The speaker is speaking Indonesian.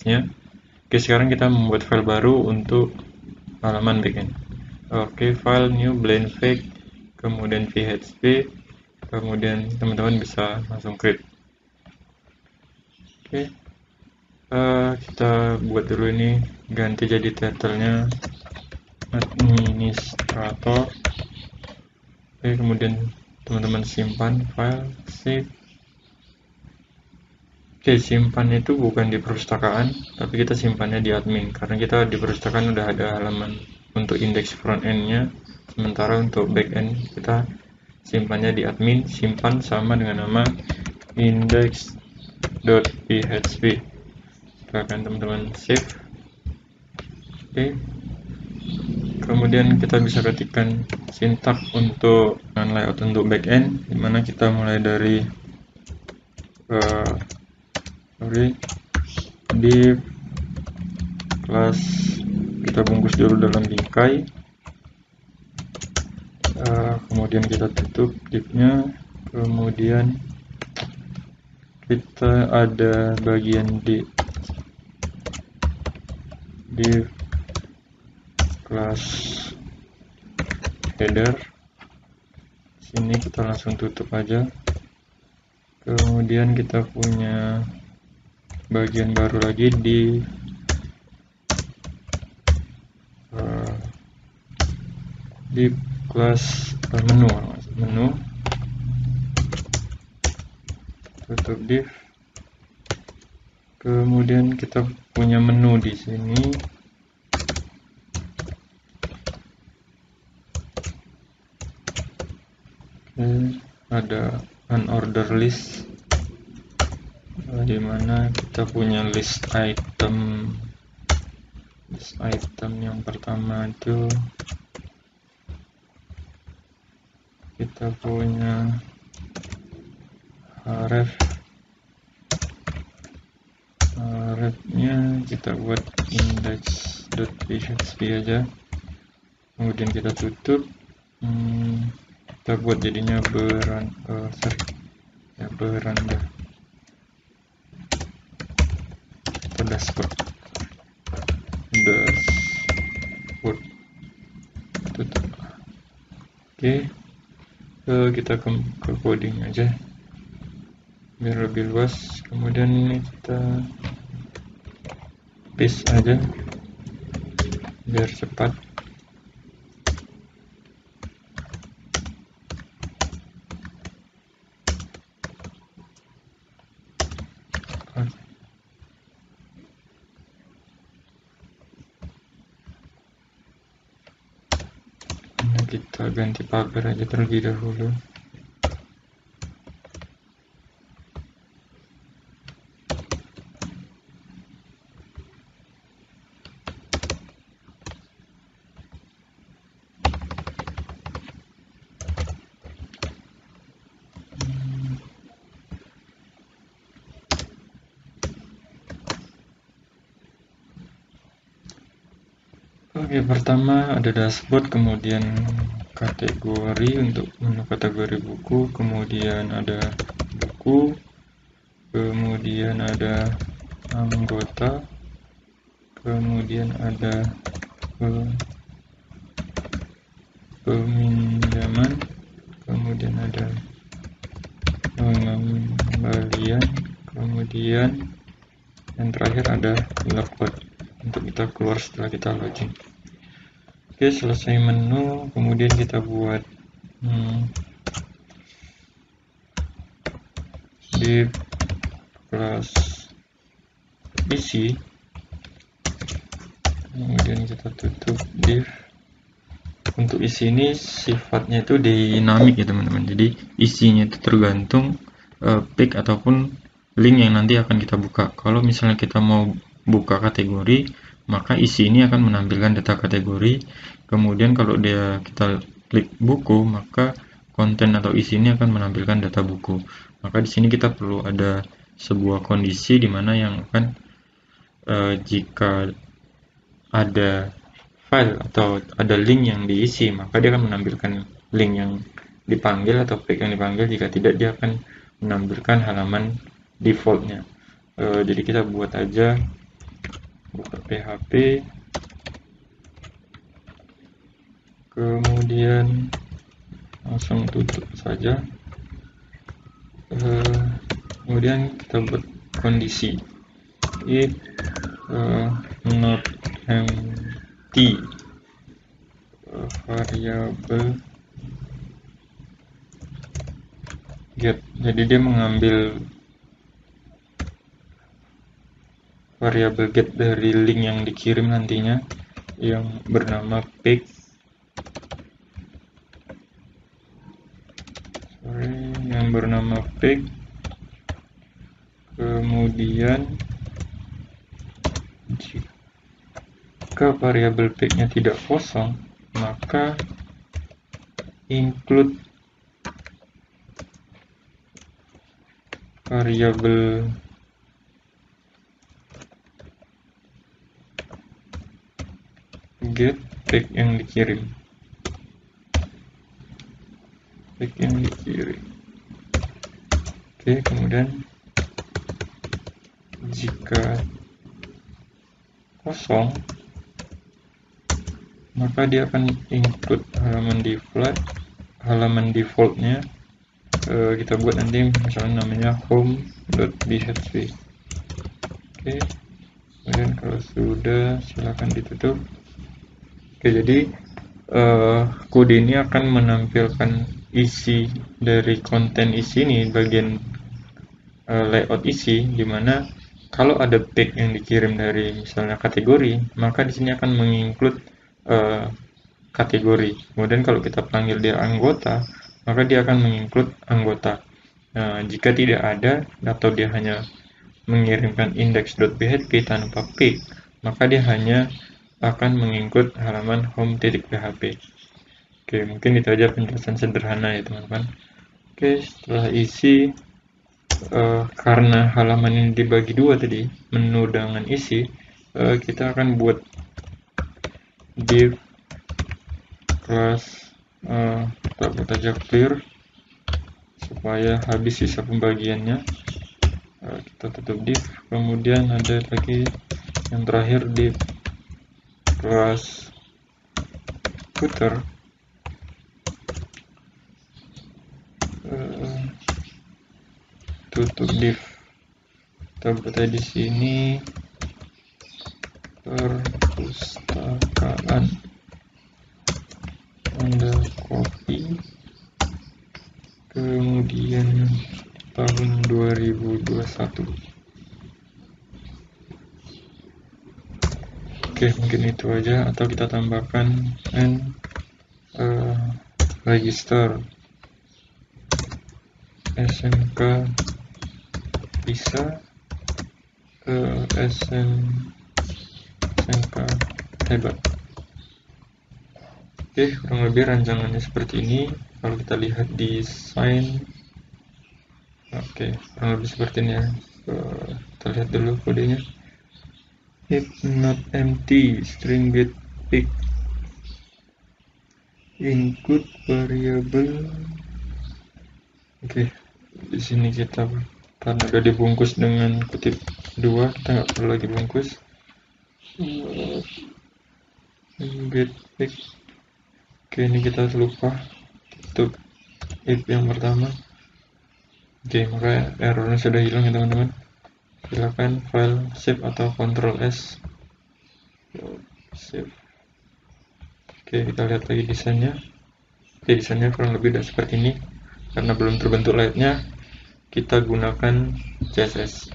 index-nya. Oke, sekarang kita membuat file baru untuk halaman backend. Oke, file new blank fake, kemudian php, kemudian teman-teman bisa langsung create. Oke, kita buat dulu ini, ganti jadi title-nya administrator. Oke, kemudian teman-teman simpan file, save. Oke, simpan itu bukan di perpustakaan, tapi kita simpannya di admin, karena kita di perpustakaan udah ada halaman untuk indeks front end-nya, sementara untuk back end kita simpannya di admin, simpan sama dengan nama index.php. Silakan teman-teman save. Oke, kemudian kita bisa ketikkan sintak untuk layout untuk back end, dimana kita mulai dari div kelas, kita bungkus dulu dalam bingkai, kemudian kita tutup divnya, kemudian kita ada bagian div kelas header. Sini kita langsung tutup aja. Kemudian kita punya bagian baru lagi di kelas menu, tutup div. Kemudian kita punya menu di sini. Ada unorder list, di mana kita punya list item yang pertama itu kita punya refnya kita buat index.php aja, kemudian kita tutup. Kita buat jadinya beranda atau dashboard. Tutup. Oke, kita ke coding aja biar lebih luas. Kemudian ini kita paste aja biar cepat. Kita ganti pagar aja terlebih dahulu. Oke, pertama ada dashboard, kemudian kategori untuk menu kategori buku, kemudian ada buku, kemudian ada anggota, kemudian ada peminjaman, kemudian ada pengembalian, kemudian yang terakhir ada logout untuk kita keluar setelah kita login. Oke, selesai menu, kemudian kita buat div kelas isi, kemudian kita tutup div. Untuk isi ini sifatnya itu dinamik ya teman-teman, jadi isinya itu tergantung pick ataupun link yang nanti akan kita buka. Kalau misalnya kita mau buka kategori, maka isi ini akan menampilkan data kategori. Kemudian kalau kita klik buku, maka konten atau isi ini akan menampilkan data buku. Maka di sini kita perlu ada sebuah kondisi di mana yang akan jika ada file atau ada link yang diisi, maka dia akan menampilkan link yang dipanggil atau pick yang dipanggil. Jika tidak, dia akan menampilkan halaman defaultnya. Jadi kita buat aja buka PHP, kemudian langsung tutup saja. Kemudian kita buat kondisi if not empty variable get. Jadi dia mengambil variabel get dari link yang dikirim nantinya yang bernama pic, kemudian jika variabel pic-nya tidak kosong, maka include variabel get pic yang dikirim. Oke, kemudian jika kosong, maka dia akan include halaman defaultnya. Kita buat nanti misalnya namanya home.php. Oke, kemudian kalau sudah silakan ditutup. Oke, jadi kode ini akan menampilkan isi dari konten isi ini, bagian layout isi, dimana kalau ada tag yang dikirim dari misalnya kategori, maka di sini akan menginclude kategori. Kemudian kalau kita panggil dia anggota, maka dia akan menginclude anggota. Nah, jika tidak ada atau dia hanya mengirimkan index.php tanpa pic, maka dia hanya akan menginclude halaman home.php. Oke, mungkin itu aja penjelasan sederhana ya teman-teman. Oke, setelah isi, karena halaman ini dibagi dua tadi, menu dengan isi, kita akan buat div class, kita buat aja clear supaya habis sisa pembagiannya. Kita tutup div, kemudian ada lagi yang terakhir div class footer. Tutup div, kita buat di sini perpustakaan copy, kemudian tahun 2021. Oke, mungkin itu aja, atau kita tambahkan register SMK bisa, SMK hebat. Oke, kurang lebih rancangannya seperti ini. Kalau kita lihat desain, oke, kurang lebih seperti ini ya. Kita lihat dulu kodenya. If not empty, string get pic, include variable. Oke, di sini kita karena udah dibungkus dengan kutip 2, kita nggak perlu lagi bungkus. Get pic. Oke, ini kita lupa tutup if yang pertama. Oke, maka errornya sudah hilang ya teman-teman. Silakan file save atau Ctrl S. Save. Oke, kita lihat lagi desainnya. Oke, desainnya kurang lebih udah seperti ini. Karena belum terbentuk layoutnya, kita gunakan CSS.